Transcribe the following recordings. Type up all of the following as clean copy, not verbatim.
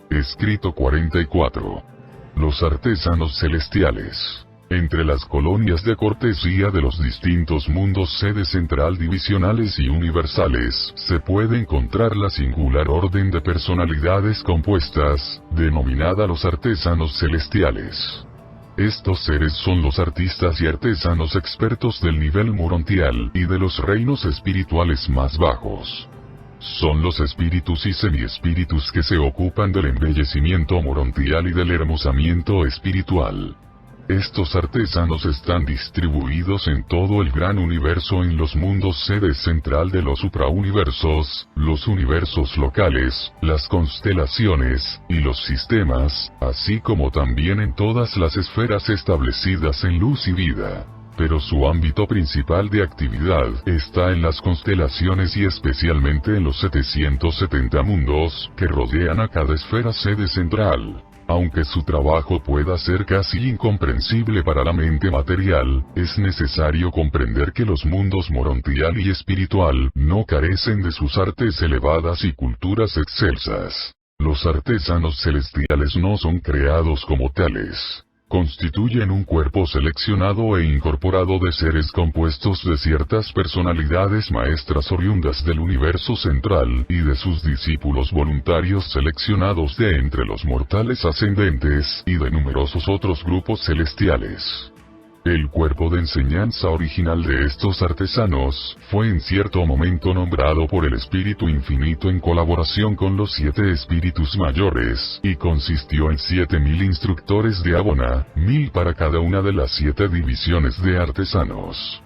Escrito 44. Los artesanos celestiales. Entre las colonias de cortesía de los distintos mundos sede central divisionales y universales, se puede encontrar la singular orden de personalidades compuestas, denominada los artesanos celestiales. Estos seres son los artistas y artesanos expertos del nivel morontial y de los reinos espirituales más bajos. Son los espíritus y semiespíritus que se ocupan del embellecimiento morontial y del hermosamiento espiritual. Estos artesanos están distribuidos en todo el gran universo en los mundos sede central de los suprauniversos, los universos locales, las constelaciones, y los sistemas, así como también en todas las esferas establecidas en luz y vida. Pero su ámbito principal de actividad está en las constelaciones y especialmente en los 770 mundos que rodean a cada esfera sede central. Aunque su trabajo pueda ser casi incomprensible para la mente material, es necesario comprender que los mundos morontial y espiritual no carecen de sus artes elevadas y culturas excelsas. Los artesanos celestiales no son creados como tales. Constituyen un cuerpo seleccionado e incorporado de seres compuestos de ciertas personalidades maestras oriundas del universo central y de sus discípulos voluntarios seleccionados de entre los mortales ascendentes y de numerosos otros grupos celestiales. El cuerpo de enseñanza original de estos artesanos fue en cierto momento nombrado por el Espíritu Infinito en colaboración con los 7 espíritus mayores, y consistió en 7000 instructores de Abona, 1000 para cada una de las 7 divisiones de artesanos.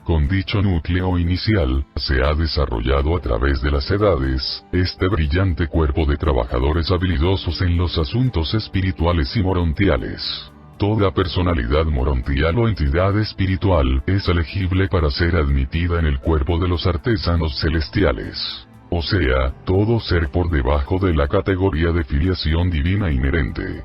Con dicho núcleo inicial, se ha desarrollado a través de las edades, este brillante cuerpo de trabajadores habilidosos en los asuntos espirituales y morontiales. Toda personalidad morontial o entidad espiritual es elegible para ser admitida en el cuerpo de los artesanos celestiales. O sea, todo ser por debajo de la categoría de filiación divina inherente.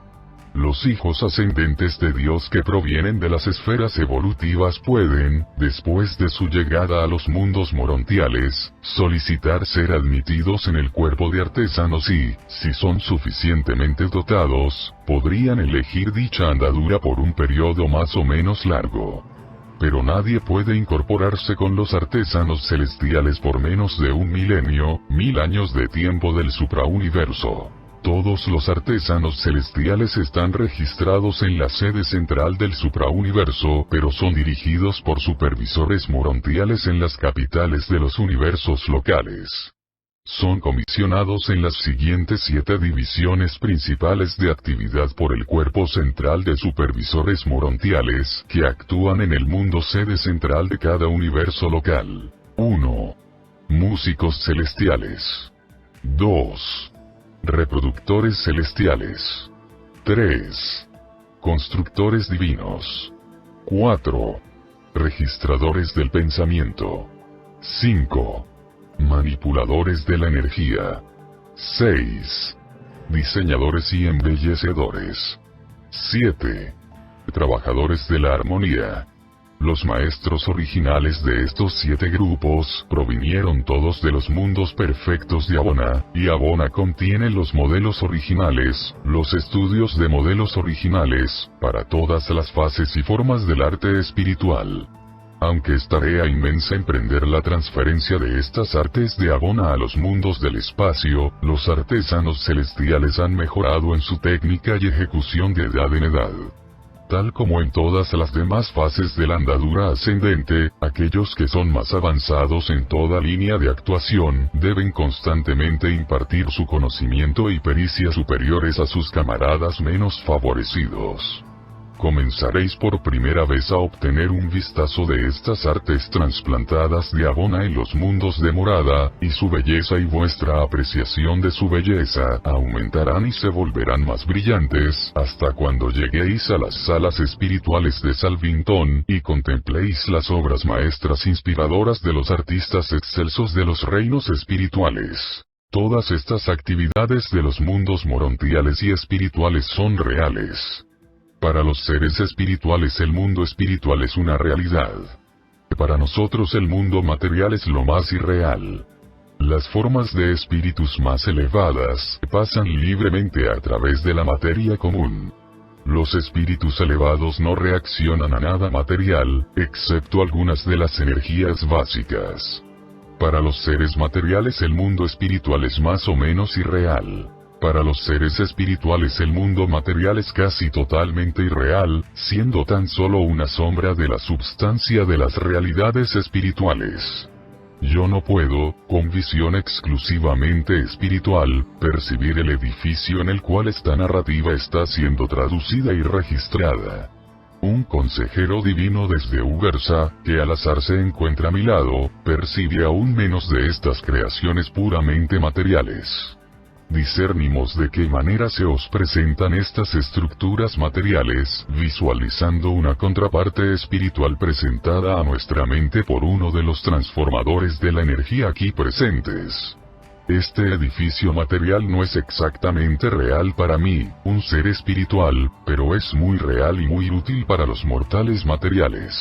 Los hijos ascendentes de Dios que provienen de las esferas evolutivas pueden, después de su llegada a los mundos morontiales, solicitar ser admitidos en el cuerpo de artesanos y, si son suficientemente dotados, podrían elegir dicha andadura por un periodo más o menos largo. Pero nadie puede incorporarse con los artesanos celestiales por menos de 1 milenio, 1000 años de tiempo del suprauniverso. Todos los artesanos celestiales están registrados en la sede central del suprauniverso, pero son dirigidos por supervisores morontiales en las capitales de los universos locales. Son comisionados en las siguientes 7 divisiones principales de actividad por el cuerpo central de supervisores morontiales, que actúan en el mundo sede central de cada universo local. 1. Músicos celestiales. 2. Reproductores celestiales. 3. Constructores divinos. 4. Registradores del pensamiento. 5. Manipuladores de la energía. 6. Diseñadores y embellecedores. 7. Trabajadores de la armonía. Los maestros originales de estos 7 grupos provinieron todos de los mundos perfectos de Abona, y Abona contiene los modelos originales, los estudios de modelos originales, para todas las fases y formas del arte espiritual. Aunque es tarea inmensa emprender la transferencia de estas artes de Abona a los mundos del espacio, los artesanos celestiales han mejorado en su técnica y ejecución de edad en edad. Tal como en todas las demás fases de la andadura ascendente, aquellos que son más avanzados en toda línea de actuación, deben constantemente impartir su conocimiento y pericia superiores a sus camaradas menos favorecidos. comenzaréis por primera vez a obtener un vistazo de estas artes trasplantadas de Abona en los mundos de morada, y su belleza y vuestra apreciación de su belleza aumentarán y se volverán más brillantes, hasta cuando lleguéis a las salas espirituales de Salvington, y contempléis las obras maestras inspiradoras de los artistas excelsos de los reinos espirituales. Todas estas actividades de los mundos morontiales y espirituales son reales. Para los seres espirituales el mundo espiritual es una realidad. Para nosotros el mundo material es lo más irreal. Las formas de espíritus más elevadas pasan libremente a través de la materia común. Los espíritus elevados no reaccionan a nada material, excepto algunas de las energías básicas. Para los seres materiales el mundo espiritual es más o menos irreal. Para los seres espirituales el mundo material es casi totalmente irreal, siendo tan solo una sombra de la substancia de las realidades espirituales. Yo no puedo, con visión exclusivamente espiritual, percibir el edificio en el cual esta narrativa está siendo traducida y registrada. Un consejero divino desde Ugarsa, que al azar se encuentra a mi lado, percibe aún menos de estas creaciones puramente materiales. Discernimos de qué manera se os presentan estas estructuras materiales, visualizando una contraparte espiritual presentada a nuestra mente por uno de los transformadores de la energía aquí presentes. Este edificio material no es exactamente real para mí, un ser espiritual, pero es muy real y muy útil para los mortales materiales.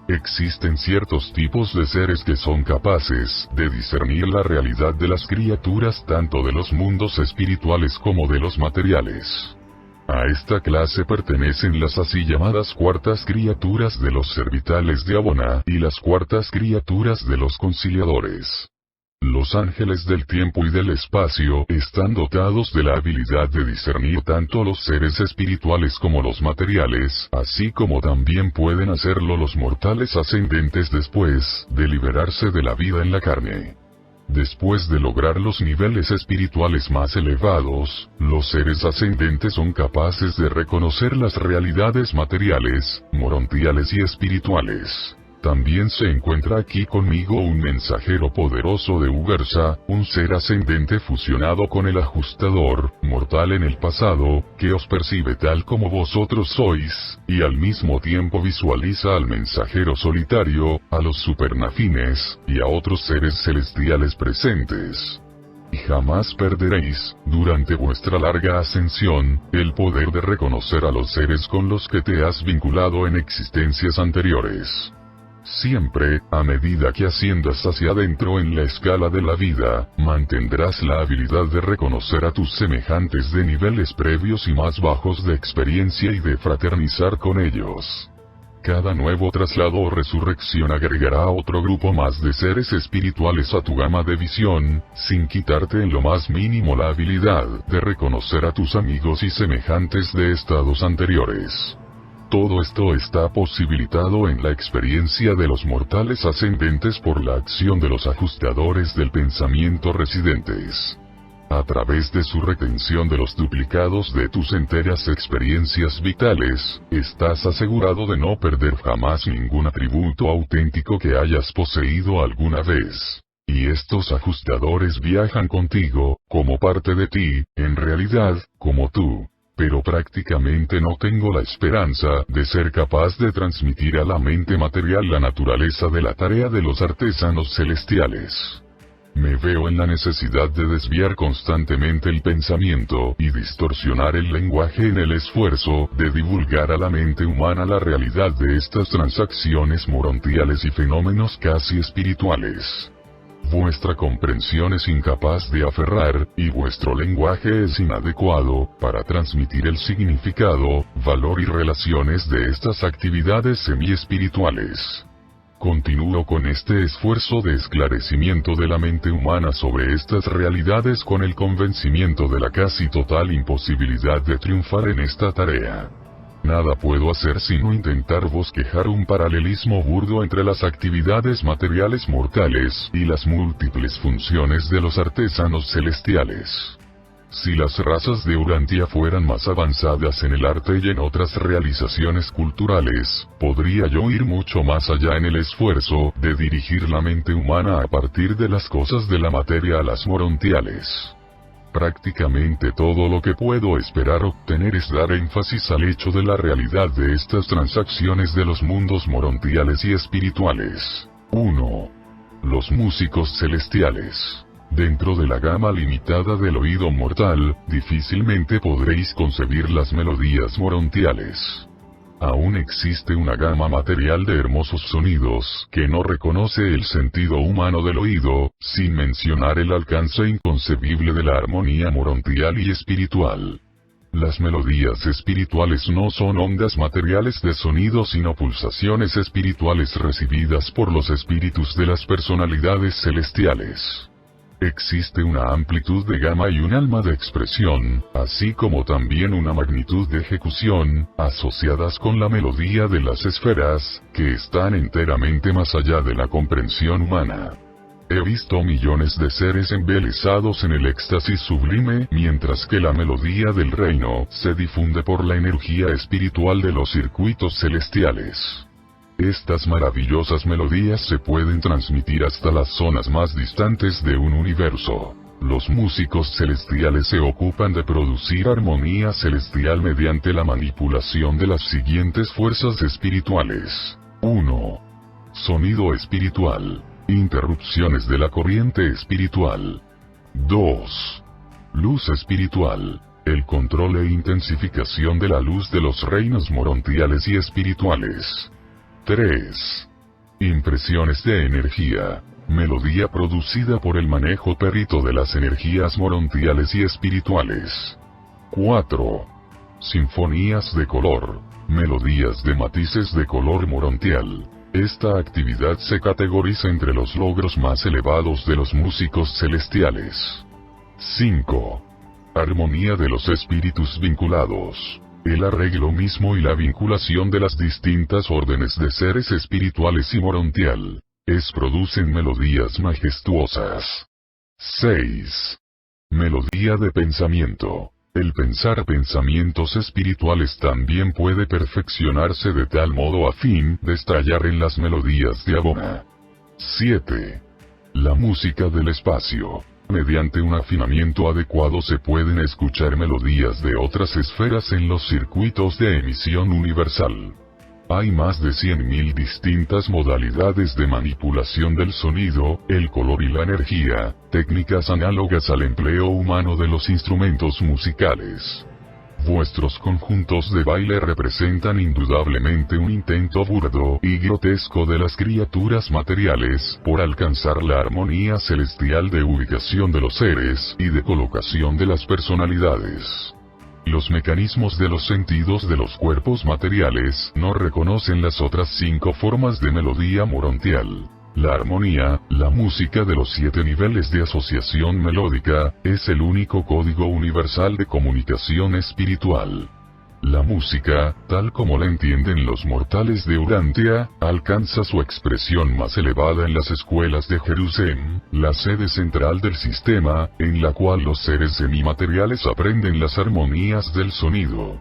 Existen ciertos tipos de seres que son capaces de discernir la realidad de las criaturas tanto de los mundos espirituales como de los materiales. A esta clase pertenecen las así llamadas cuartas criaturas de los servitales de Abona y las cuartas criaturas de los conciliadores. Los ángeles del tiempo y del espacio están dotados de la habilidad de discernir tanto los seres espirituales como los materiales, así como también pueden hacerlo los mortales ascendentes después de liberarse de la vida en la carne. Después de lograr los niveles espirituales más elevados, los seres ascendentes son capaces de reconocer las realidades materiales, morontiales y espirituales. También se encuentra aquí conmigo un mensajero poderoso de Ugarsa, un ser ascendente fusionado con el ajustador, mortal en el pasado, que os percibe tal como vosotros sois, y al mismo tiempo visualiza al mensajero solitario, a los supernafines, y a otros seres celestiales presentes. Y jamás perderéis, durante vuestra larga ascensión, el poder de reconocer a los seres con los que te has vinculado en existencias anteriores. Siempre, a medida que asciendas hacia adentro en la escala de la vida, mantendrás la habilidad de reconocer a tus semejantes de niveles previos y más bajos de experiencia y de fraternizar con ellos. Cada nuevo traslado o resurrección agregará a otro grupo más de seres espirituales a tu gama de visión, sin quitarte en lo más mínimo la habilidad de reconocer a tus amigos y semejantes de estados anteriores. Todo esto está posibilitado en la experiencia de los mortales ascendentes por la acción de los ajustadores del pensamiento residentes. A través de su retención de los duplicados de tus enteras experiencias vitales, estás asegurado de no perder jamás ningún atributo auténtico que hayas poseído alguna vez. Y estos ajustadores viajan contigo, como parte de ti, en realidad, como tú. Pero prácticamente no tengo la esperanza de ser capaz de transmitir a la mente material la naturaleza de la tarea de los artesanos celestiales. Me veo en la necesidad de desviar constantemente el pensamiento y distorsionar el lenguaje en el esfuerzo de divulgar a la mente humana la realidad de estas transacciones morontiales y fenómenos casi espirituales. Vuestra comprensión es incapaz de aferrar, y vuestro lenguaje es inadecuado, para transmitir el significado, valor y relaciones de estas actividades semi-espirituales. Continúo con este esfuerzo de esclarecimiento de la mente humana sobre estas realidades con el convencimiento de la casi total imposibilidad de triunfar en esta tarea. Nada puedo hacer sino intentar bosquejar un paralelismo burdo entre las actividades materiales mortales y las múltiples funciones de los artesanos celestiales. Si las razas de Urantia fueran más avanzadas en el arte y en otras realizaciones culturales, podría yo ir mucho más allá en el esfuerzo de dirigir la mente humana a partir de las cosas de la materia a las morontiales. Prácticamente todo lo que puedo esperar obtener es dar énfasis al hecho de la realidad de estas transacciones de los mundos morontiales y espirituales. 1. Los músicos celestiales. Dentro de la gama limitada del oído mortal, difícilmente podréis concebir las melodías morontiales. Aún existe una gama material de hermosos sonidos que no reconoce el sentido humano del oído, sin mencionar el alcance inconcebible de la armonía morontial y espiritual. Las melodías espirituales no son ondas materiales de sonido sino pulsaciones espirituales recibidas por los espíritus de las personalidades celestiales. Existe una amplitud de gama y un alma de expresión, así como también una magnitud de ejecución, asociadas con la melodía de las esferas, que están enteramente más allá de la comprensión humana. He visto millones de seres embelesados en el éxtasis sublime, mientras que la melodía del reino se difunde por la energía espiritual de los circuitos celestiales. Estas maravillosas melodías se pueden transmitir hasta las zonas más distantes de un universo. Los músicos celestiales se ocupan de producir armonía celestial mediante la manipulación de las siguientes fuerzas espirituales. 1. Sonido espiritual. Interrupciones de la corriente espiritual. 2. Luz espiritual. El control e intensificación de la luz de los reinos morontiales y espirituales. 3. Impresiones de energía. Melodía producida por el manejo perito de las energías morontiales y espirituales. 4. Sinfonías de color. Melodías de matices de color morontial. Esta actividad se categoriza entre los logros más elevados de los músicos celestiales. 5. Armonía de los espíritus vinculados. El arreglo mismo y la vinculación de las distintas órdenes de seres espirituales y morontial, producen melodías majestuosas. 6. Melodía de pensamiento. El pensar pensamientos espirituales también puede perfeccionarse de tal modo a fin de estallar en las melodías de Abona. 7. La música del espacio. Mediante un afinamiento adecuado se pueden escuchar melodías de otras esferas en los circuitos de emisión universal. Hay más de 100.000 distintas modalidades de manipulación del sonido, el color y la energía, técnicas análogas al empleo humano de los instrumentos musicales. Vuestros conjuntos de baile representan indudablemente un intento burdo y grotesco de las criaturas materiales por alcanzar la armonía celestial de ubicación de los seres y de colocación de las personalidades. Los mecanismos de los sentidos de los cuerpos materiales no reconocen las otras 5 formas de melodía morontial. La armonía, la música de los 7 niveles de asociación melódica, es el único código universal de comunicación espiritual. La música, tal como la entienden los mortales de Urantia, alcanza su expresión más elevada en las escuelas de Jerusalén, la sede central del sistema, en la cual los seres semimateriales aprenden las armonías del sonido.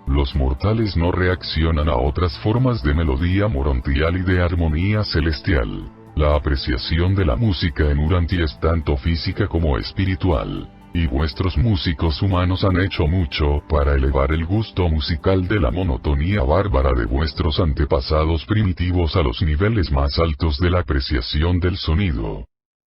Los mortales no reaccionan a otras formas de melodía morontial y de armonía celestial. La apreciación de la música en Urantia es tanto física como espiritual. Y vuestros músicos humanos han hecho mucho para elevar el gusto musical de la monotonía bárbara de vuestros antepasados primitivos a los niveles más altos de la apreciación del sonido.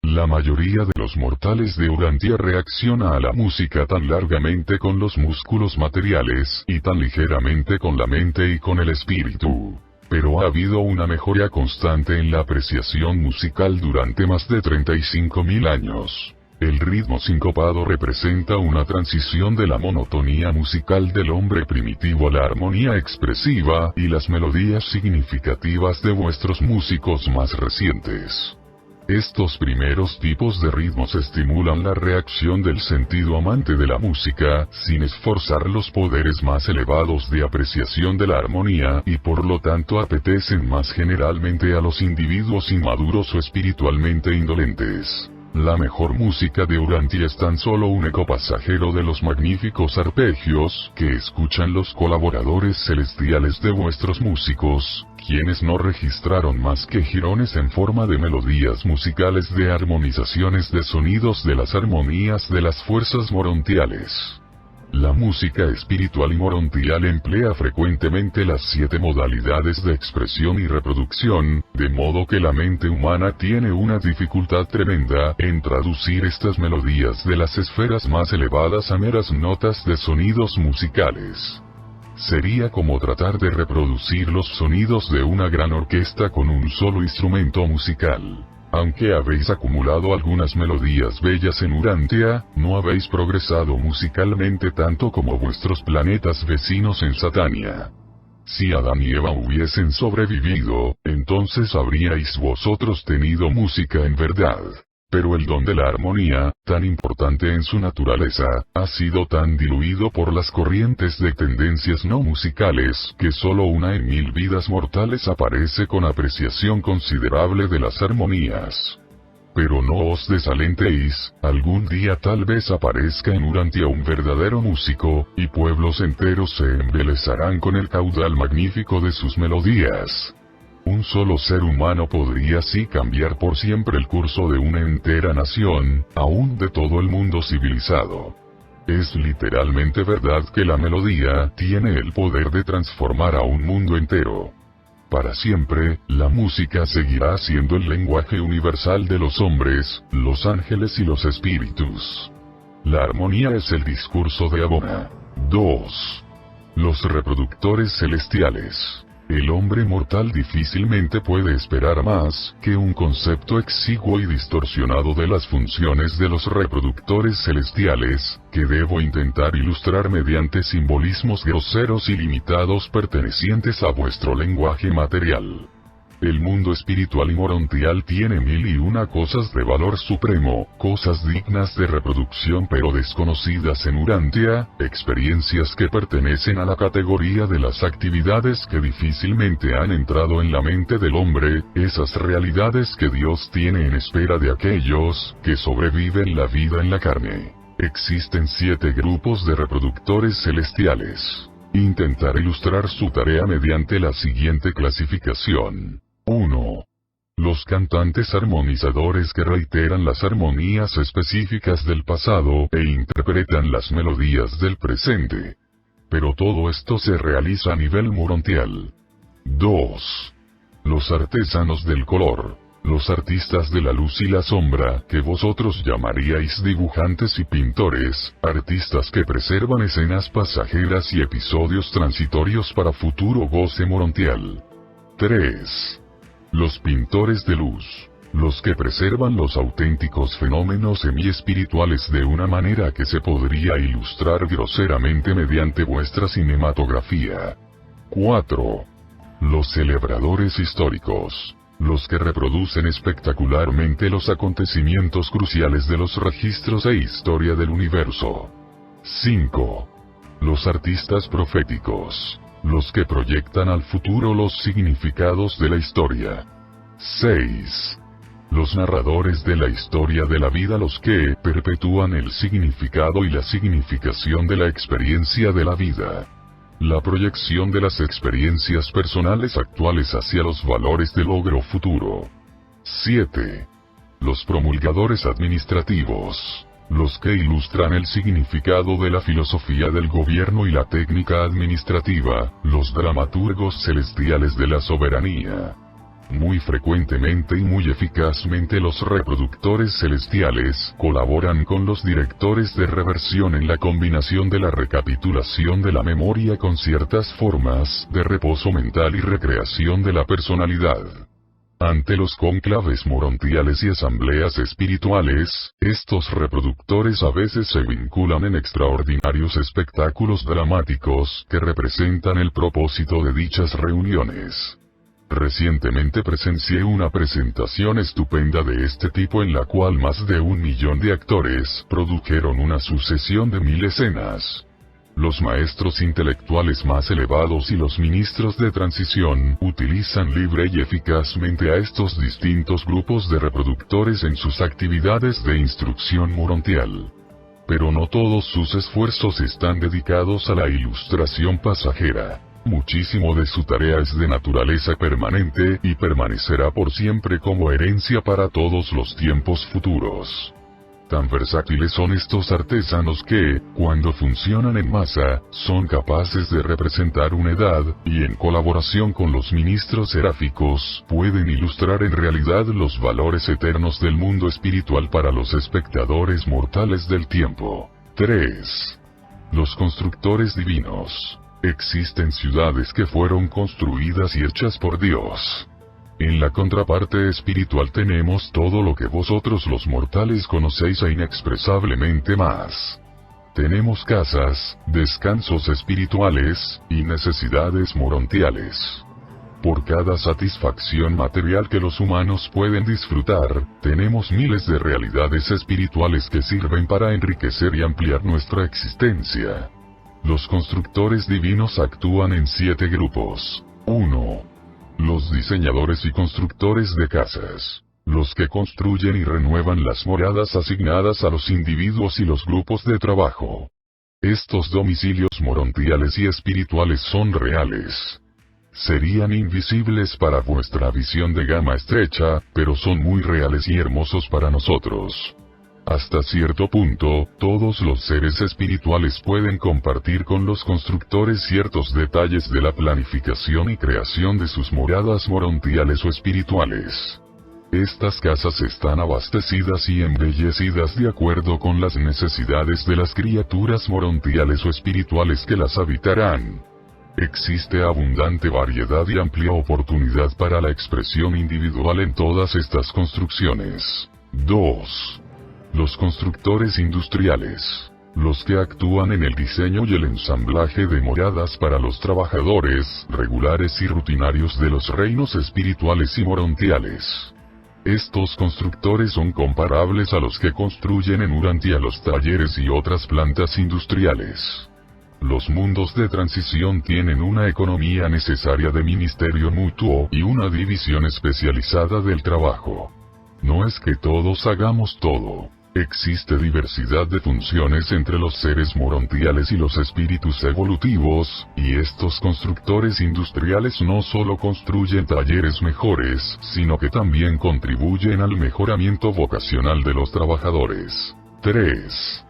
La mayoría de los mortales de Urantia reacciona a la música tan largamente con los músculos materiales y tan ligeramente con la mente y con el espíritu. Pero ha habido una mejora constante en la apreciación musical durante más de 35.000 años. El ritmo sincopado representa una transición de la monotonía musical del hombre primitivo a la armonía expresiva y las melodías significativas de vuestros músicos más recientes. Estos primeros tipos de ritmos estimulan la reacción del sentido amante de la música, sin esforzar los poderes más elevados de apreciación de la armonía y por lo tanto apetecen más generalmente a los individuos inmaduros o espiritualmente indolentes. La mejor música de Urantia es tan solo un eco pasajero de los magníficos arpegios que escuchan los colaboradores celestiales de vuestros músicos, quienes no registraron más que jirones en forma de melodías musicales de armonizaciones de sonidos de las armonías de las fuerzas morontiales. La música espiritual y morontial emplea frecuentemente las 7 modalidades de expresión y reproducción, de modo que la mente humana tiene una dificultad tremenda en traducir estas melodías de las esferas más elevadas a meras notas de sonidos musicales. Sería como tratar de reproducir los sonidos de una gran orquesta con un solo instrumento musical. Aunque habéis acumulado algunas melodías bellas en Urantia, no habéis progresado musicalmente tanto como vuestros planetas vecinos en Satania. Si Adán y Eva hubiesen sobrevivido, entonces habríais vosotros tenido música en verdad. Pero el don de la armonía, tan importante en su naturaleza, ha sido tan diluido por las corrientes de tendencias no musicales, que solo una en 1000 vidas mortales aparece con apreciación considerable de las armonías. Pero no os desalentéis, algún día tal vez aparezca en Urantia un verdadero músico, y pueblos enteros se embelezarán con el caudal magnífico de sus melodías. Un solo ser humano podría así cambiar por siempre el curso de una entera nación, aún de todo el mundo civilizado. Es literalmente verdad que la melodía tiene el poder de transformar a un mundo entero. Para siempre, la música seguirá siendo el lenguaje universal de los hombres, los ángeles y los espíritus. La armonía es el discurso de Abona. 2. Los reproductores celestiales. El hombre mortal difícilmente puede esperar más que un concepto exiguo y distorsionado de las funciones de los reproductores celestiales, que debo intentar ilustrar mediante simbolismos groseros y limitados pertenecientes a vuestro lenguaje material. El mundo espiritual y morontial tiene 1001 cosas de valor supremo, cosas dignas de reproducción pero desconocidas en Urantia, experiencias que pertenecen a la categoría de las actividades que difícilmente han entrado en la mente del hombre, esas realidades que Dios tiene en espera de aquellos que sobreviven la vida en la carne. Existen 7 grupos de reproductores celestiales. Intentar ilustrar su tarea mediante la siguiente clasificación. 1. Los cantantes armonizadores que reiteran las armonías específicas del pasado e interpretan las melodías del presente. Pero todo esto se realiza a nivel morontial. 2. Los artesanos del color. Los artistas de la luz y la sombra, que vosotros llamaríais dibujantes y pintores, artistas que preservan escenas pasajeras y episodios transitorios para futuro goce morontial. 3. Los pintores de luz. Los que preservan los auténticos fenómenos semi-espirituales de una manera que se podría ilustrar groseramente mediante vuestra cinematografía. 4. Los celebradores históricos. Los que reproducen espectacularmente los acontecimientos cruciales de los registros e historia del universo. 5. Los artistas proféticos. Los que proyectan al futuro los significados de la historia. 6. Los narradores de la historia de la vida, los que perpetúan el significado y la significación de la experiencia de la vida. La proyección de las experiencias personales actuales hacia los valores de logro futuro. 7. Los promulgadores administrativos. Los que ilustran el significado de la filosofía del gobierno y la técnica administrativa, los dramaturgos celestiales de la soberanía. Muy frecuentemente y muy eficazmente los reproductores celestiales colaboran con los directores de reversión en la combinación de la recapitulación de la memoria con ciertas formas de reposo mental y recreación de la personalidad. Ante los cónclaves morontiales y asambleas espirituales, estos reproductores a veces se vinculan en extraordinarios espectáculos dramáticos que representan el propósito de dichas reuniones. Recientemente presencié una presentación estupenda de este tipo en la cual más de 1 millón de actores produjeron una sucesión de 1000 escenas. Los maestros intelectuales más elevados y los ministros de transición utilizan libre y eficazmente a estos distintos grupos de reproductores en sus actividades de instrucción morontial. Pero no todos sus esfuerzos están dedicados a la ilustración pasajera. Muchísimo de su tarea es de naturaleza permanente y permanecerá por siempre como herencia para todos los tiempos futuros. Tan versátiles son estos artesanos que, cuando funcionan en masa, son capaces de representar una edad, y en colaboración con los ministros seráficos, pueden ilustrar en realidad los valores eternos del mundo espiritual para los espectadores mortales del tiempo. 3. Los constructores divinos. Existen ciudades que fueron construidas y hechas por Dios. En la contraparte espiritual tenemos todo lo que vosotros los mortales conocéis e inexpresablemente más. Tenemos casas, descansos espirituales, y necesidades morontiales. Por cada satisfacción material que los humanos pueden disfrutar, tenemos miles de realidades espirituales que sirven para enriquecer y ampliar nuestra existencia. Los constructores divinos actúan en 7 grupos. 1. Los diseñadores y constructores de casas. Los que construyen y renuevan las moradas asignadas a los individuos y los grupos de trabajo. Estos domicilios morontiales y espirituales son reales. Serían invisibles para vuestra visión de gama estrecha, pero son muy reales y hermosos para nosotros. Hasta cierto punto, todos los seres espirituales pueden compartir con los constructores ciertos detalles de la planificación y creación de sus moradas morontiales o espirituales. Estas casas están abastecidas y embellecidas de acuerdo con las necesidades de las criaturas morontiales o espirituales que las habitarán. Existe abundante variedad y amplia oportunidad para la expresión individual en todas estas construcciones. 2. Los constructores industriales. Los que actúan en el diseño y el ensamblaje de moradas para los trabajadores regulares y rutinarios de los reinos espirituales y morontiales. Estos constructores son comparables a los que construyen en Urantia los talleres y otras plantas industriales. Los mundos de transición tienen una economía necesaria de ministerio mutuo y una división especializada del trabajo. No es que todos hagamos todo. Existe diversidad de funciones entre los seres morontiales y los espíritus evolutivos, y estos constructores industriales no solo construyen talleres mejores, sino que también contribuyen al mejoramiento vocacional de los trabajadores. 3.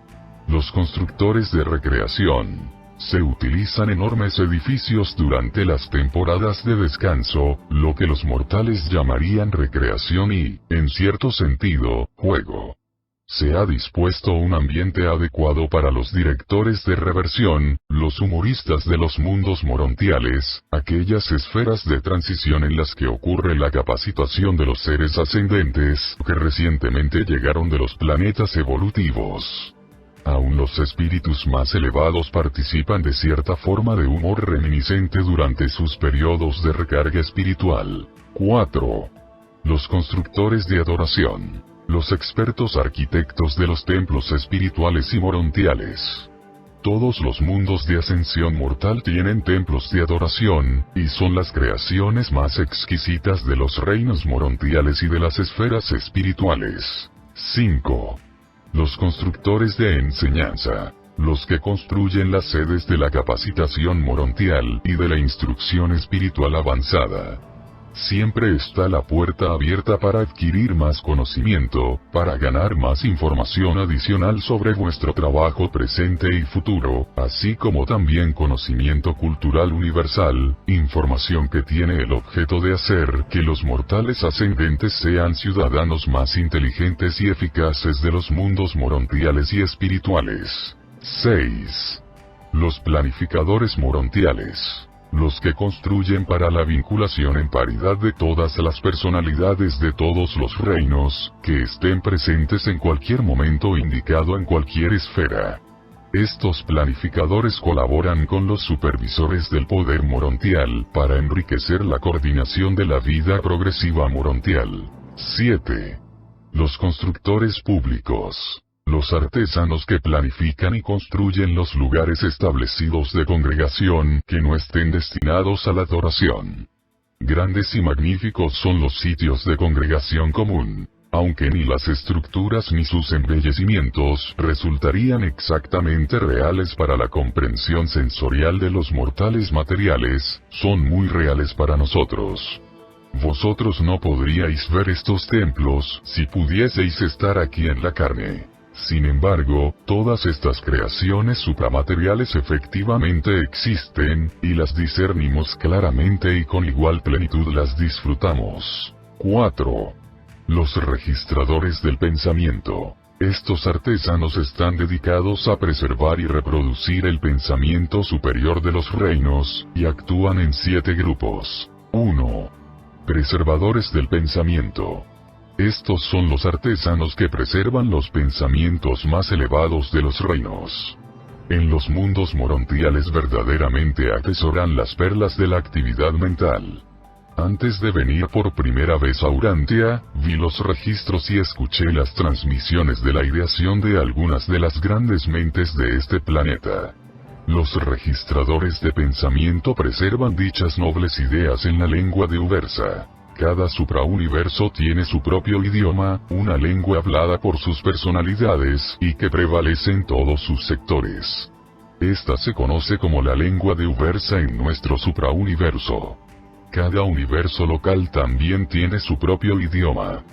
Los constructores de recreación. Se utilizan enormes edificios durante las temporadas de descanso, lo que los mortales llamarían recreación y, en cierto sentido, juego. Se ha dispuesto un ambiente adecuado para los directores de reversión, los humoristas de los mundos morontiales, aquellas esferas de transición en las que ocurre la capacitación de los seres ascendentes que recientemente llegaron de los planetas evolutivos. Aún los espíritus más elevados participan de cierta forma de humor reminiscente durante sus periodos de recarga espiritual. 4. Los constructores de adoración. Los expertos arquitectos de los templos espirituales y morontiales. Todos los mundos de ascensión mortal tienen templos de adoración, y son las creaciones más exquisitas de los reinos morontiales y de las esferas espirituales. 5. Los constructores de enseñanza. Los que construyen las sedes de la capacitación morontial y de la instrucción espiritual avanzada. Siempre está la puerta abierta para adquirir más conocimiento, para ganar más información adicional sobre vuestro trabajo presente y futuro, así como también conocimiento cultural universal, información que tiene el objeto de hacer que los mortales ascendentes sean ciudadanos más inteligentes y eficaces de los mundos morontiales y espirituales. 6. Los planificadores morontiales. Los que construyen para la vinculación en paridad de todas las personalidades de todos los reinos, que estén presentes en cualquier momento indicado en cualquier esfera. Estos planificadores colaboran con los supervisores del poder morontial para enriquecer la coordinación de la vida progresiva morontial. 7. Los constructores públicos. los artesanos que planifican y construyen los lugares establecidos de congregación que no estén destinados a la adoración. Grandes y magníficos son los sitios de congregación común, aunque ni las estructuras ni sus embellecimientos resultarían exactamente reales para la comprensión sensorial de los mortales materiales, son muy reales para nosotros. Vosotros no podríais ver estos templos si pudieseis estar aquí en la carne. Sin embargo, todas estas creaciones supramateriales efectivamente existen, y las discernimos claramente y con igual plenitud las disfrutamos. 4. Los registradores del pensamiento. Estos artesanos están dedicados a preservar y reproducir el pensamiento superior de los reinos, y actúan en 7 grupos. 1. Preservadores del pensamiento. Estos son los artesanos que preservan los pensamientos más elevados de los reinos. En los mundos morontiales verdaderamente atesoran las perlas de la actividad mental. Antes de venir por primera vez a Urantia, vi los registros y escuché las transmisiones de la ideación de algunas de las grandes mentes de este planeta. Los registradores de pensamiento preservan dichas nobles ideas en la lengua de Uversa. Cada suprauniverso tiene su propio idioma, una lengua hablada por sus personalidades, y que prevalece en todos sus sectores. Esta se conoce como la lengua de Uversa en nuestro suprauniverso. Cada universo local también tiene su propio idioma.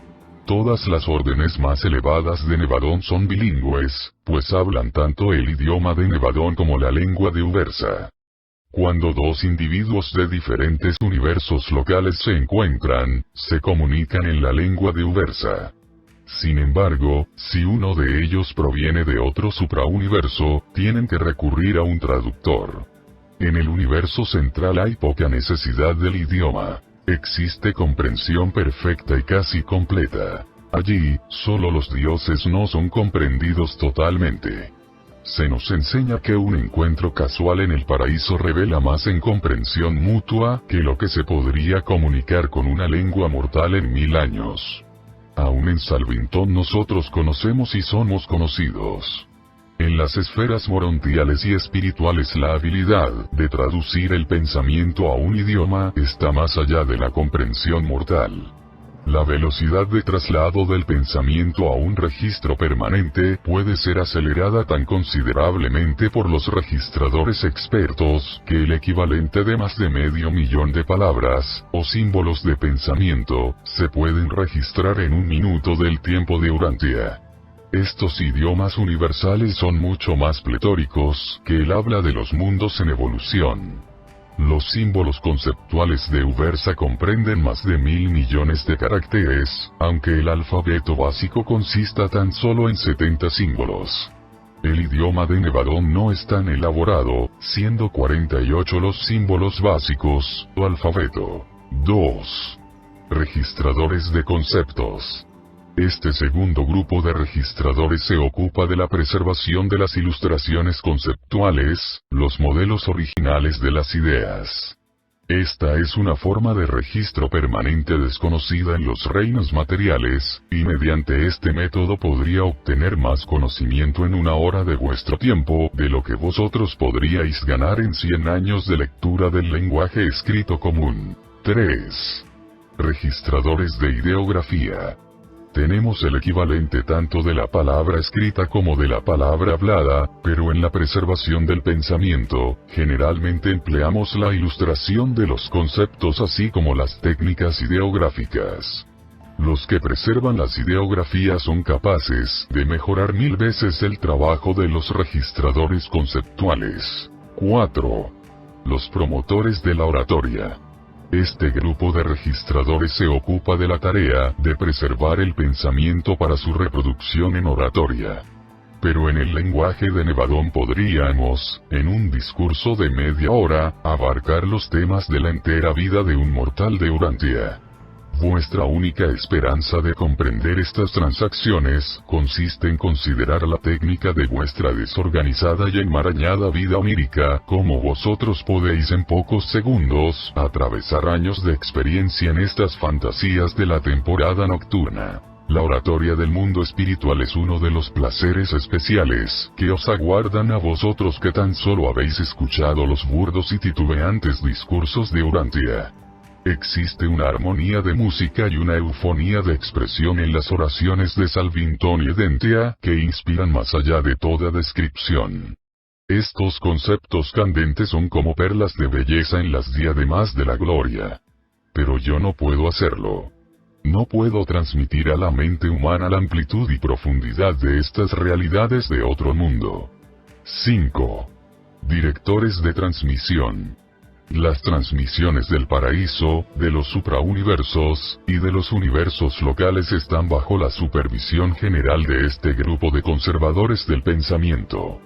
Todas las órdenes más elevadas de Nevadón son bilingües, pues hablan tanto el idioma de Nevadón como la lengua de Uversa. Cuando dos individuos de diferentes universos locales se encuentran, se comunican en la lengua de Uversa. Sin embargo, si uno de ellos proviene de otro suprauniverso, tienen que recurrir a un traductor. En el universo central hay poca necesidad del idioma. Existe comprensión perfecta y casi completa. Allí, solo los dioses no son comprendidos totalmente. Se nos enseña que un encuentro casual en el paraíso revela más en comprensión mutua que lo que se podría comunicar con una lengua mortal en 1000 años. Aún en Salvington nosotros conocemos y somos conocidos. En las esferas morontiales y espirituales la habilidad de traducir el pensamiento a un idioma está más allá de la comprensión mortal. La velocidad de traslado del pensamiento a un registro permanente puede ser acelerada tan considerablemente por los registradores expertos que el equivalente de más de 500,000 de palabras, o símbolos de pensamiento, se pueden registrar en 1 minuto del tiempo de Urantia. Estos idiomas universales son mucho más pletóricos que el habla de los mundos en evolución. Los símbolos conceptuales de Uversa comprenden más de 1000 millones de caracteres, aunque el alfabeto básico consista tan solo en 70 símbolos. El idioma de Nevadón no es tan elaborado, siendo 48 los símbolos básicos, o alfabeto. 2. Registradores de conceptos. Este segundo grupo de registradores se ocupa de la preservación de las ilustraciones conceptuales, los modelos originales de las ideas. Esta es una forma de registro permanente desconocida en los reinos materiales, y mediante este método podría obtener más conocimiento en 1 hora de vuestro tiempo de lo que vosotros podríais ganar en 100 años de lectura del lenguaje escrito común. 3. Registradores de ideografía. Tenemos el equivalente tanto de la palabra escrita como de la palabra hablada, pero en la preservación del pensamiento, generalmente empleamos la ilustración de los conceptos así como las técnicas ideográficas. Los que preservan las ideografías son capaces de mejorar 1000 veces el trabajo de los registradores conceptuales. 4. Los promotores de la oratoria. Este grupo de registradores se ocupa de la tarea de preservar el pensamiento para su reproducción en oratoria. Pero en el lenguaje de Nevadón podríamos, en un discurso de media hora, abarcar los temas de la entera vida de un mortal de Urantia. Vuestra única esperanza de comprender estas transacciones consiste en considerar la técnica de vuestra desorganizada y enmarañada vida onírica, como vosotros podéis en pocos segundos atravesar años de experiencia en estas fantasías de la temporada nocturna. La oratoria del mundo espiritual es uno de los placeres especiales que os aguardan a vosotros que tan solo habéis escuchado los burdos y titubeantes discursos de Urantia. Existe una armonía de música y una eufonía de expresión en las oraciones de Salvintón y Dentia que inspiran más allá de toda descripción. Estos conceptos candentes son como perlas de belleza en las diademas de la gloria. Pero yo no puedo hacerlo. No puedo transmitir a la mente humana la amplitud y profundidad de estas realidades de otro mundo. 5. Directores de transmisión. Las transmisiones del paraíso, de los suprauniversos, y de los universos locales están bajo la supervisión general de este grupo de conservadores del pensamiento.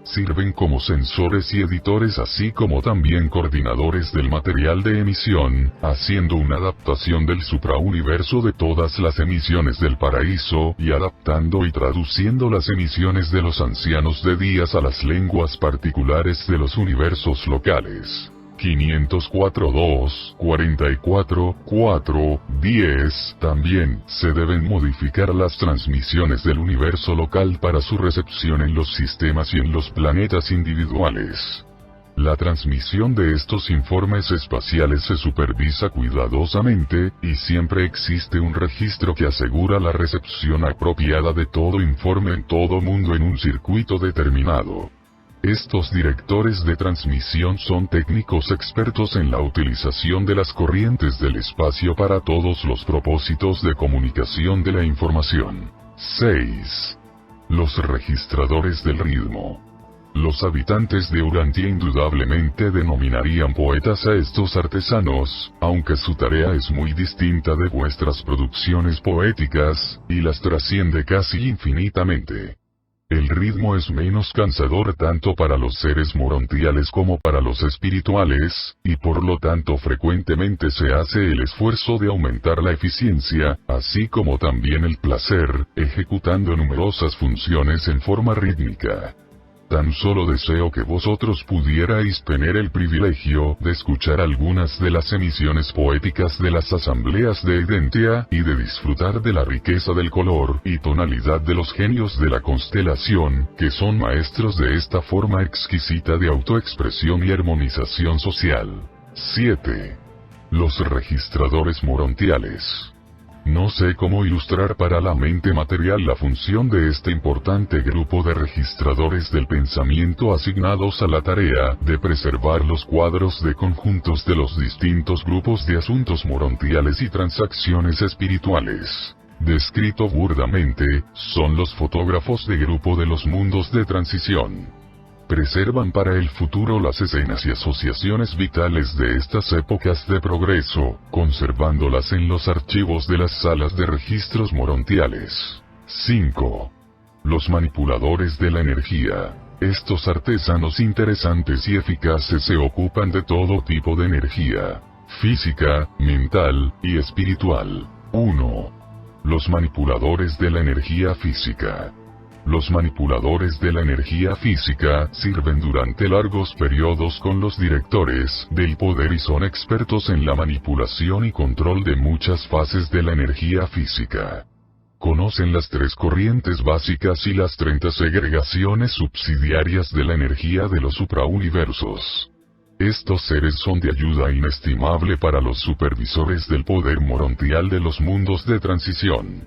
Sirven como sensores y editores así como también coordinadores del material de emisión, haciendo una adaptación del suprauniverso de todas las emisiones del paraíso y adaptando y traduciendo las emisiones de los ancianos de días a las lenguas particulares de los universos locales. 504.2, 44.4, 10. También, se deben modificar las transmisiones del universo local para su recepción en los sistemas y en los planetas individuales. La transmisión de estos informes espaciales se supervisa cuidadosamente, y siempre existe un registro que asegura la recepción apropiada de todo informe en todo mundo en un circuito determinado. Estos directores de transmisión son técnicos expertos en la utilización de las corrientes del espacio para todos los propósitos de comunicación de la información. 6. Los registradores del ritmo. Los habitantes de Urantia indudablemente denominarían poetas a estos artesanos, aunque su tarea es muy distinta de vuestras producciones poéticas, y las trasciende casi infinitamente. El ritmo es menos cansador tanto para los seres morontiales como para los espirituales, y por lo tanto frecuentemente se hace el esfuerzo de aumentar la eficiencia, así como también el placer, ejecutando numerosas funciones en forma rítmica. Tan solo deseo que vosotros pudierais tener el privilegio de escuchar algunas de las emisiones poéticas de las asambleas de Edentia y de disfrutar de la riqueza del color y tonalidad de los genios de la constelación, que son maestros de esta forma exquisita de autoexpresión y armonización social. 7. Los registradores morontiales. No sé cómo ilustrar para la mente material la función de este importante grupo de registradores del pensamiento asignados a la tarea de preservar los cuadros de conjuntos de los distintos grupos de asuntos morontiales y transacciones espirituales. Descrito burdamente, son los fotógrafos de grupo de los mundos de transición. Preservan para el futuro las escenas y asociaciones vitales de estas épocas de progreso, conservándolas en los archivos de las salas de registros morontiales. 5. Los manipuladores de la energía. Estos artesanos interesantes y eficaces se ocupan de todo tipo de energía, física, mental, y espiritual. 1. Los manipuladores de la energía física. Los manipuladores de la energía física sirven durante largos periodos con los directores del poder y son expertos en la manipulación y control de muchas fases de la energía física. Conocen las 3 corrientes básicas y las 30 segregaciones subsidiarias de la energía de los suprauniversos. Estos seres son de ayuda inestimable para los supervisores del poder morontial de los mundos de transición.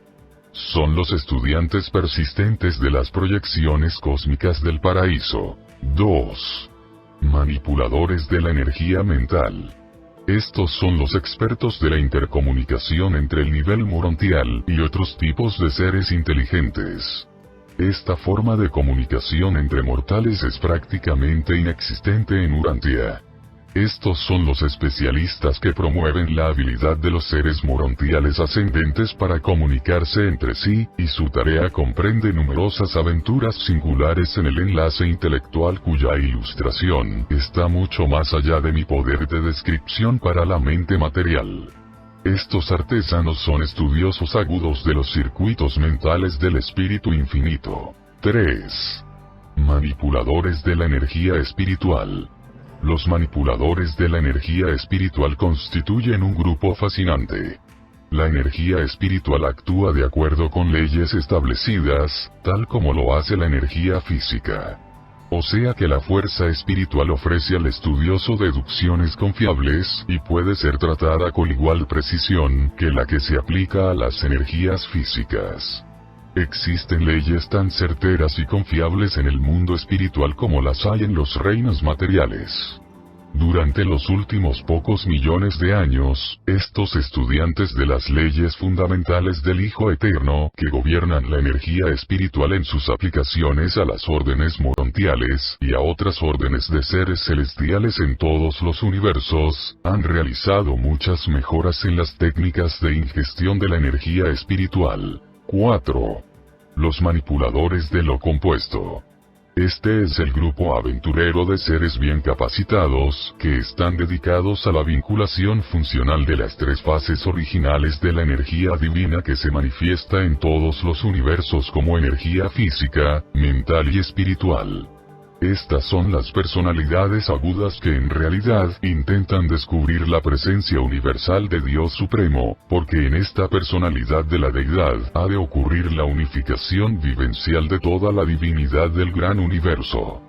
Son los estudiantes persistentes de las proyecciones cósmicas del paraíso. 2. Manipuladores de la energía mental. Estos son los expertos de la intercomunicación entre el nivel morontial y otros tipos de seres inteligentes. Esta forma de comunicación entre mortales es prácticamente inexistente en Urantia. Estos son los especialistas que promueven la habilidad de los seres morontiales ascendentes para comunicarse entre sí, y su tarea comprende numerosas aventuras singulares en el enlace intelectual cuya ilustración está mucho más allá de mi poder de descripción para la mente material. Estos artesanos son estudiosos agudos de los circuitos mentales del espíritu infinito. 3. Manipuladores de la energía espiritual. Los manipuladores de la energía espiritual constituyen un grupo fascinante. La energía espiritual actúa de acuerdo con leyes establecidas, tal como lo hace la energía física. O sea que la fuerza espiritual ofrece al estudioso deducciones confiables y puede ser tratada con igual precisión que la que se aplica a las energías físicas. Existen leyes tan certeras y confiables en el mundo espiritual como las hay en los reinos materiales. Durante los últimos pocos millones de años, estos estudiantes de las leyes fundamentales del Hijo Eterno, que gobiernan la energía espiritual en sus aplicaciones a las órdenes morontiales y a otras órdenes de seres celestiales en todos los universos, han realizado muchas mejoras en las técnicas de ingestión de la energía espiritual. 4. Los manipuladores de lo compuesto. Este es el grupo aventurero de seres bien capacitados, que están dedicados a la vinculación funcional de las tres fases originales de la energía divina que se manifiesta en todos los universos como energía física, mental y espiritual. Estas son las personalidades agudas que en realidad intentan descubrir la presencia universal de Dios Supremo, porque en esta personalidad de la deidad ha de ocurrir la unificación vivencial de toda la divinidad del gran universo.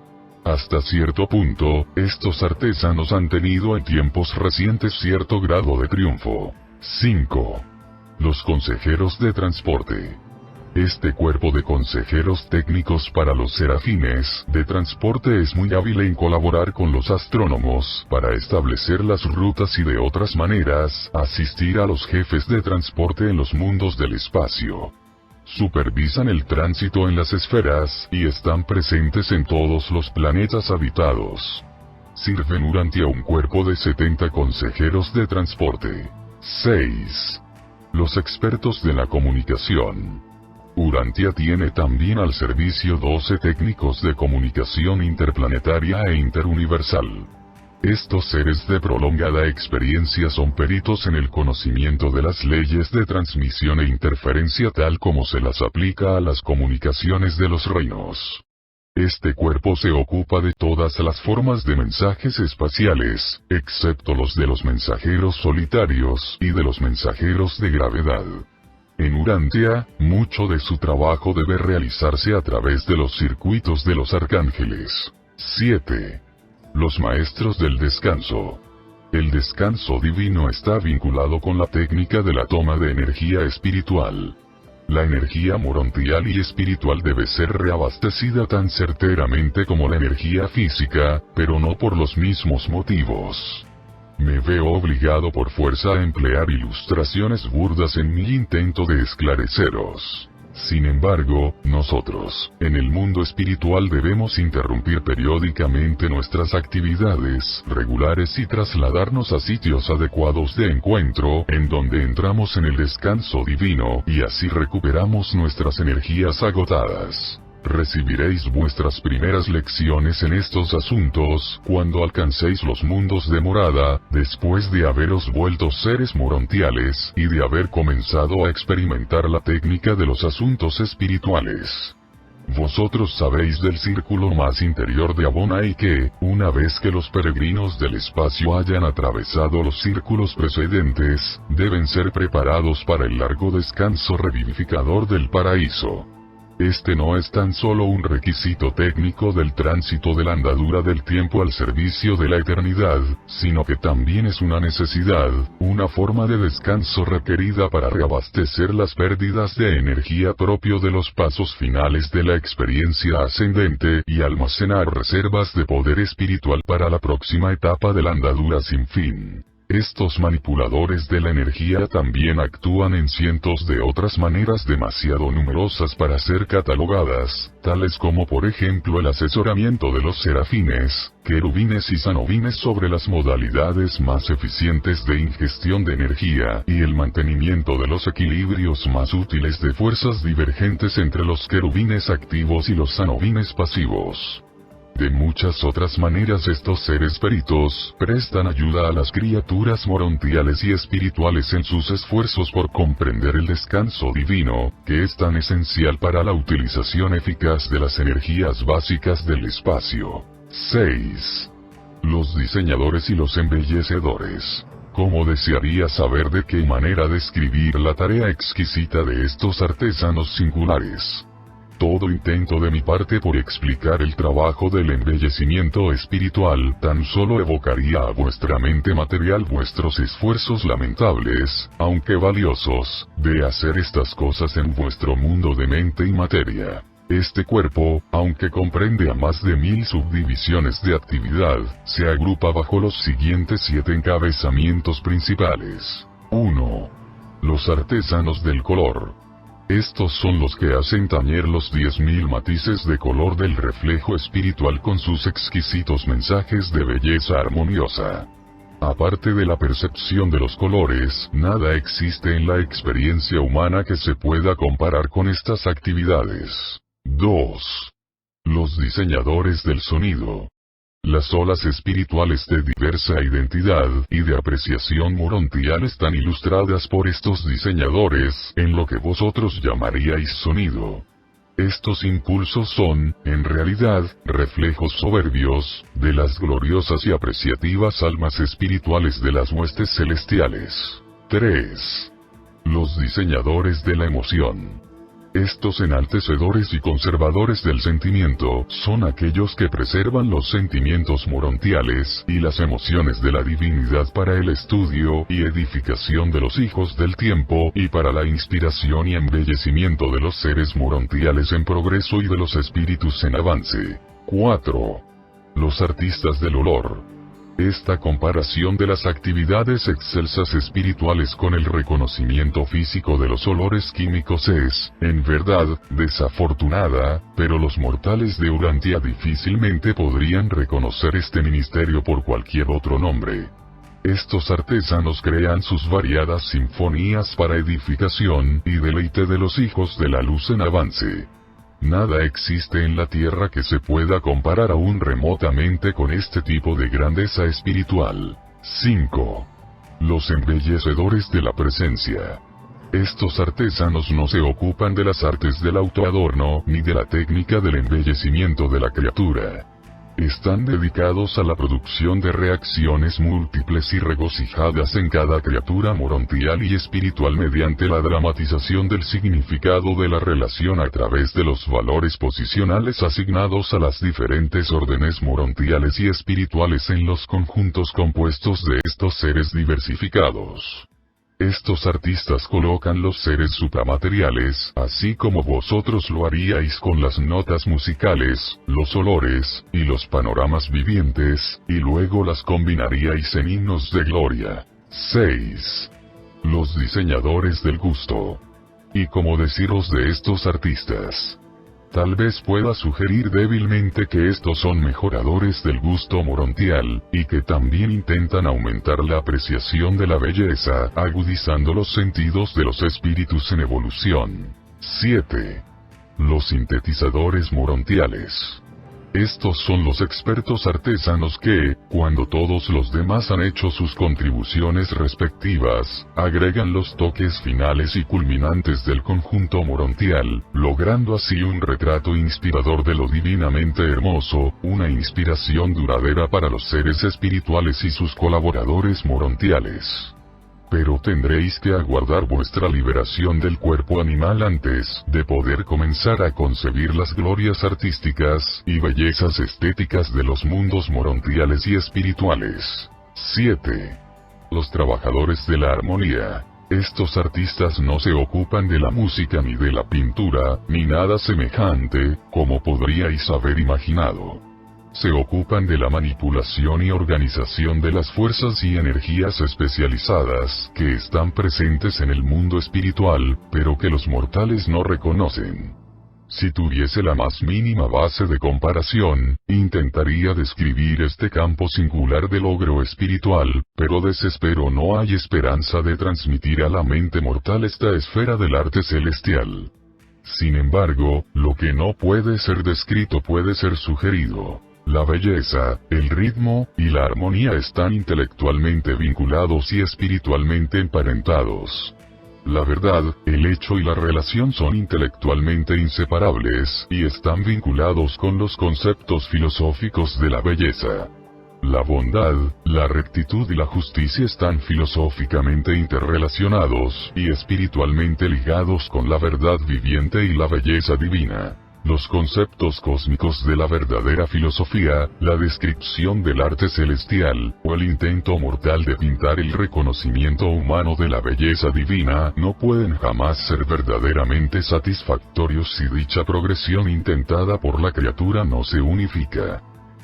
Hasta cierto punto, estos artesanos han tenido en tiempos recientes cierto grado de triunfo. 5. Los consejeros de transporte. Este cuerpo de consejeros técnicos para los serafines de transporte es muy hábil en colaborar con los astrónomos para establecer las rutas y de otras maneras asistir a los jefes de transporte en los mundos del espacio. Supervisan el tránsito en las esferas y están presentes en todos los planetas habitados. Sirven Urantia un cuerpo de 70 consejeros de transporte. 6. Los expertos de la comunicación. Urantia tiene también al servicio 12 técnicos de comunicación interplanetaria e interuniversal. Estos seres de prolongada experiencia son peritos en el conocimiento de las leyes de transmisión e interferencia tal como se las aplica a las comunicaciones de los reinos. Este cuerpo se ocupa de todas las formas de mensajes espaciales, excepto los de los mensajeros solitarios y de los mensajeros de gravedad. En Urantia, mucho de su trabajo debe realizarse a través de los circuitos de los arcángeles. 7. Los maestros del descanso. El descanso divino está vinculado con la técnica de la toma de energía espiritual. La energía morontial y espiritual debe ser reabastecida tan certeramente como la energía física, pero no por los mismos motivos. Me veo obligado por fuerza a emplear ilustraciones burdas en mi intento de esclareceros. Sin embargo, nosotros, en el mundo espiritual debemos interrumpir periódicamente nuestras actividades regulares y trasladarnos a sitios adecuados de encuentro, en donde entramos en el descanso divino, y así recuperamos nuestras energías agotadas. Recibiréis vuestras primeras lecciones en estos asuntos, cuando alcancéis los mundos de morada, después de haberos vuelto seres morontiales, y de haber comenzado a experimentar la técnica de los asuntos espirituales. Vosotros sabéis del círculo más interior de Abona y que, una vez que los peregrinos del espacio hayan atravesado los círculos precedentes, deben ser preparados para el largo descanso revivificador del paraíso. Este no es tan solo un requisito técnico del tránsito de la andadura del tiempo al servicio de la eternidad, sino que también es una necesidad, una forma de descanso requerida para reabastecer las pérdidas de energía propio de los pasos finales de la experiencia ascendente y almacenar reservas de poder espiritual para la próxima etapa de la andadura sin fin. Estos manipuladores de la energía también actúan en cientos de otras maneras demasiado numerosas para ser catalogadas, tales como por ejemplo el asesoramiento de los serafines, querubines y sanobines sobre las modalidades más eficientes de ingestión de energía, y el mantenimiento de los equilibrios más útiles de fuerzas divergentes entre los querubines activos y los sanobines pasivos. De muchas otras maneras estos seres peritos prestan ayuda a las criaturas morontiales y espirituales en sus esfuerzos por comprender el descanso divino, que es tan esencial para la utilización eficaz de las energías básicas del espacio. 6. Los diseñadores y los embellecedores. Cómo desearía saber de qué manera describir la tarea exquisita de estos artesanos singulares. Todo intento de mi parte por explicar el trabajo del embellecimiento espiritual tan solo evocaría a vuestra mente material vuestros esfuerzos lamentables, aunque valiosos, de hacer estas cosas en vuestro mundo de mente y materia. Este cuerpo, aunque comprende a más de 1000 subdivisiones de actividad, se agrupa bajo los siguientes 7 encabezamientos principales. 1. Los artesanos del color. Estos son los que hacen tañer los 10.000 matices de color del reflejo espiritual con sus exquisitos mensajes de belleza armoniosa. Aparte de la percepción de los colores, nada existe en la experiencia humana que se pueda comparar con estas actividades. 2. Los diseñadores del sonido. Las olas espirituales de diversa identidad y de apreciación morontial están ilustradas por estos diseñadores en lo que vosotros llamaríais sonido. Estos impulsos son, en realidad, reflejos soberbios de las gloriosas y apreciativas almas espirituales de las huestes celestiales. 3. Los diseñadores de la emoción. Estos enaltecedores y conservadores del sentimiento son aquellos que preservan los sentimientos morontiales y las emociones de la divinidad para el estudio y edificación de los hijos del tiempo y para la inspiración y embellecimiento de los seres morontiales en progreso y de los espíritus en avance. 4. Los artistas del olor. Esta comparación de las actividades excelsas espirituales con el reconocimiento físico de los olores químicos es, en verdad, desafortunada, pero los mortales de Urantia difícilmente podrían reconocer este ministerio por cualquier otro nombre. Estos artesanos crean sus variadas sinfonías para edificación y deleite de los hijos de la luz en avance. Nada existe en la tierra que se pueda comparar aún remotamente con este tipo de grandeza espiritual. 5. Los embellecedores de la presencia. Estos artesanos no se ocupan de las artes del autoadorno ni de la técnica del embellecimiento de la criatura. Están dedicados a la producción de reacciones múltiples y regocijadas en cada criatura morontial y espiritual mediante la dramatización del significado de la relación a través de los valores posicionales asignados a las diferentes órdenes morontiales y espirituales en los conjuntos compuestos de estos seres diversificados. Estos artistas colocan los seres supramateriales, así como vosotros lo haríais con las notas musicales, los olores, y los panoramas vivientes, y luego las combinaríais en himnos de gloria. 6. Los diseñadores del gusto. ¿Y cómo deciros de estos artistas? Tal vez pueda sugerir débilmente que estos son mejoradores del gusto morontial, y que también intentan aumentar la apreciación de la belleza, agudizando los sentidos de los espíritus en evolución. 7. Los sintetizadores morontiales. Estos son los expertos artesanos que, cuando todos los demás han hecho sus contribuciones respectivas, agregan los toques finales y culminantes del conjunto morontial, logrando así un retrato inspirador de lo divinamente hermoso, una inspiración duradera para los seres espirituales y sus colaboradores morontiales. Pero tendréis que aguardar vuestra liberación del cuerpo animal antes de poder comenzar a concebir las glorias artísticas y bellezas estéticas de los mundos morontiales y espirituales. 7. Los trabajadores de la armonía. Estos artistas no se ocupan de la música ni de la pintura, ni nada semejante, como podríais haber imaginado. Se ocupan de la manipulación y organización de las fuerzas y energías especializadas que están presentes en el mundo espiritual, pero que los mortales no reconocen. Si tuviese la más mínima base de comparación, intentaría describir este campo singular de logro espiritual, pero desespero no hay esperanza de transmitir a la mente mortal esta esfera del arte celestial. Sin embargo, lo que no puede ser descrito puede ser sugerido. La belleza, el ritmo, y la armonía están intelectualmente vinculados y espiritualmente emparentados. La verdad, el hecho y la relación son intelectualmente inseparables, y están vinculados con los conceptos filosóficos de la belleza. la bondad, la rectitud y la justicia están filosóficamente interrelacionados y espiritualmente ligados con la verdad viviente y la belleza divina. Los conceptos cósmicos de la verdadera filosofía, la descripción del arte celestial, o el intento mortal de pintar el reconocimiento humano de la belleza divina, no pueden jamás ser verdaderamente satisfactorios si dicha progresión intentada por la criatura no se unifica.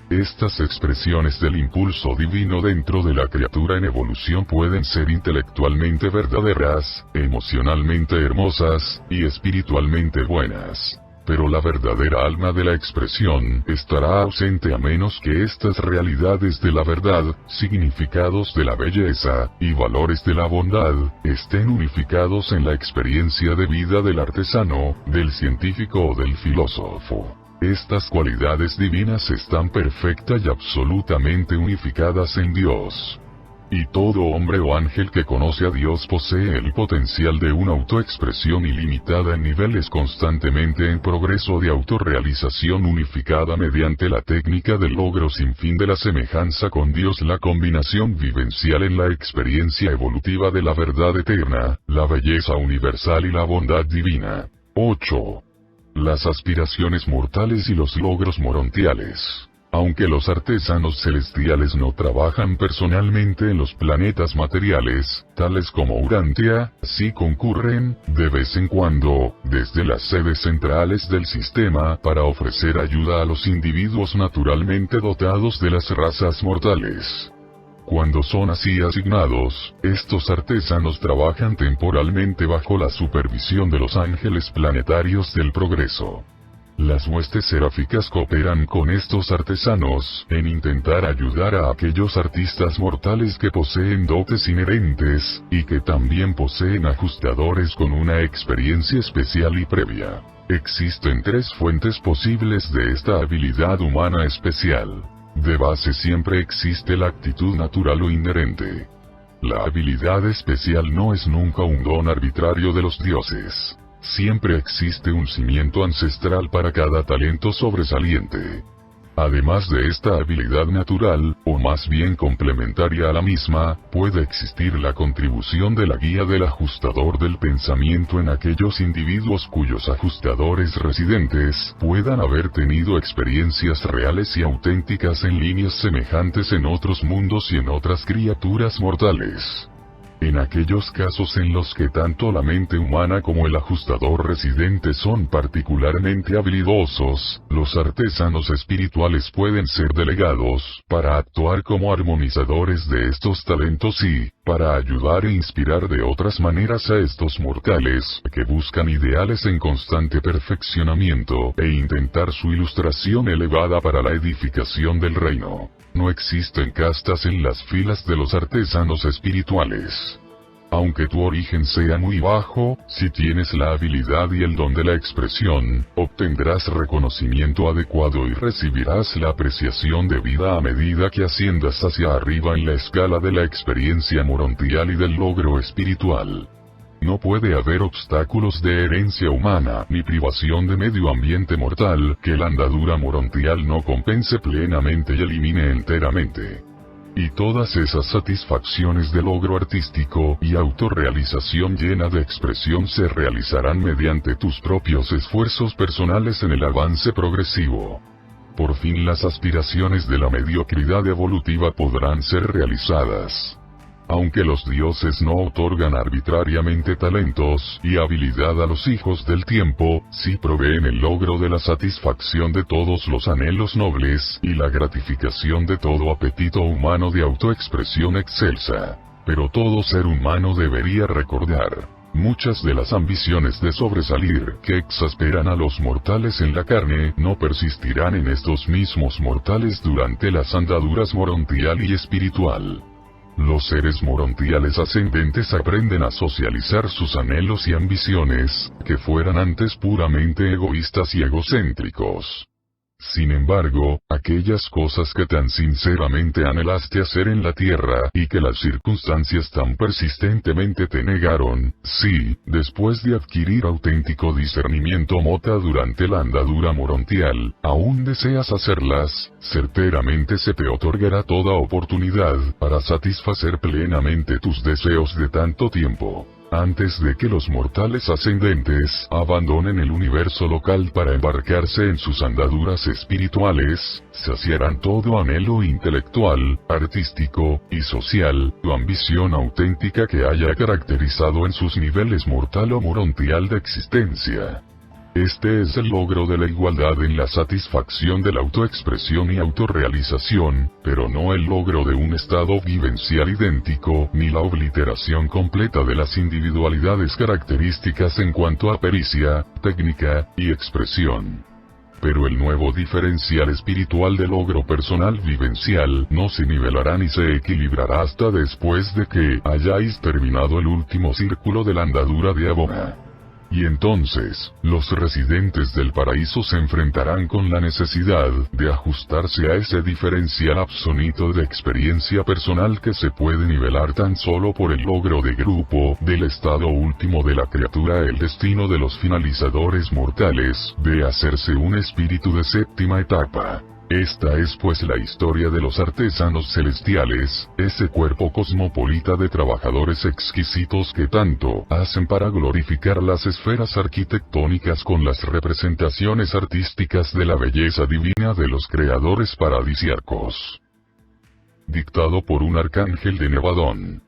Estas expresiones del impulso divino dentro de la criatura en evolución pueden ser intelectualmente verdaderas, emocionalmente hermosas, y espiritualmente buenas. Pero la verdadera alma de la expresión estará ausente a menos que estas realidades de la verdad, significados de la belleza, y valores de la bondad, estén unificados en la experiencia de vida del artesano, del científico o del filósofo. Estas cualidades divinas están perfecta y absolutamente unificadas en Dios. Y todo hombre o ángel que conoce a Dios posee el potencial de una autoexpresión ilimitada en niveles constantemente en progreso de autorrealización unificada mediante la técnica del logro sin fin de la semejanza con Dios, la combinación vivencial en la experiencia evolutiva de la verdad eterna, la belleza universal y la bondad divina. 8. Las aspiraciones mortales y los logros morontiales. Aunque los artesanos celestiales no trabajan personalmente en los planetas materiales, tales como Urantia, sí concurren, de vez en cuando, desde las sedes centrales del sistema para ofrecer ayuda a los individuos naturalmente dotados de las razas mortales. Cuando son así asignados, estos artesanos trabajan temporalmente bajo la supervisión de los ángeles planetarios del progreso. Las huestes seráficas cooperan con estos artesanos en intentar ayudar a aquellos artistas mortales que poseen dotes inherentes, y que también poseen ajustadores con una experiencia especial y previa. Existen 3 fuentes posibles de esta habilidad humana especial. De base siempre existe la actitud natural o inherente. La habilidad especial no es nunca un don arbitrario de los dioses. Siempre existe un cimiento ancestral para cada talento sobresaliente. Además de esta habilidad natural, o más bien complementaria a la misma, puede existir la contribución de la guía del ajustador del pensamiento en aquellos individuos cuyos ajustadores residentes puedan haber tenido experiencias reales y auténticas en líneas semejantes en otros mundos y en otras criaturas mortales. En aquellos casos en los que tanto la mente humana como el ajustador residente son particularmente habilidosos, los artesanos espirituales pueden ser delegados para actuar como armonizadores de estos talentos y para ayudar e inspirar de otras maneras a estos mortales que buscan ideales en constante perfeccionamiento e intentar su ilustración elevada para la edificación del reino. No existen castas en las filas de los artesanos espirituales. Aunque tu origen sea muy bajo, si tienes la habilidad y el don de la expresión, obtendrás reconocimiento adecuado y recibirás la apreciación debida a medida que asciendas hacia arriba en la escala de la experiencia morontial y del logro espiritual. No puede haber obstáculos de herencia humana ni privación de medio ambiente mortal que la andadura morontial no compense plenamente y elimine enteramente. Y todas esas satisfacciones de logro artístico y autorrealización llena de expresión se realizarán mediante tus propios esfuerzos personales en el avance progresivo. Por fin las aspiraciones de la mediocridad evolutiva podrán ser realizadas. Aunque los dioses no otorgan arbitrariamente talentos y habilidad a los hijos del tiempo, sí proveen el logro de la satisfacción de todos los anhelos nobles y la gratificación de todo apetito humano de autoexpresión excelsa. Pero todo ser humano debería recordar: muchas de las ambiciones de sobresalir que exasperan a los mortales en la carne no persistirán en estos mismos mortales durante las andaduras morontial y espiritual. Los seres morontiales ascendentes aprenden a socializar sus anhelos y ambiciones, que fueran antes puramente egoístas y egocéntricos. Sin embargo, aquellas cosas que tan sinceramente anhelaste hacer en la tierra y que las circunstancias tan persistentemente te negaron, si, después de adquirir auténtico discernimiento mota durante la andadura morontial, aún deseas hacerlas, certeramente se te otorgará toda oportunidad para satisfacer plenamente tus deseos de tanto tiempo. Antes de que los mortales ascendentes abandonen el universo local para embarcarse en sus andaduras espirituales, saciarán todo anhelo intelectual, artístico y social, tu ambición auténtica que haya caracterizado en sus niveles mortal o morontial de existencia. Este es el logro de la igualdad en la satisfacción de la autoexpresión y autorrealización, pero no el logro de un estado vivencial idéntico, ni la obliteración completa de las individualidades características en cuanto a pericia, técnica y expresión. Pero el nuevo diferencial espiritual del logro personal vivencial no se nivelará ni se equilibrará hasta después de que hayáis terminado el último círculo de la andadura de Abona. Y entonces, los residentes del paraíso se enfrentarán con la necesidad de ajustarse a ese diferencial absoluto de experiencia personal que se puede nivelar tan solo por el logro de grupo del estado último de la criatura, el destino de los finalizadores mortales, de hacerse un espíritu de séptima etapa. Esta es pues la historia de los artesanos celestiales, ese cuerpo cosmopolita de trabajadores exquisitos que tanto hacen para glorificar las esferas arquitectónicas con las representaciones artísticas de la belleza divina de los creadores paradisiacos. Dictado por un arcángel de Nevadón.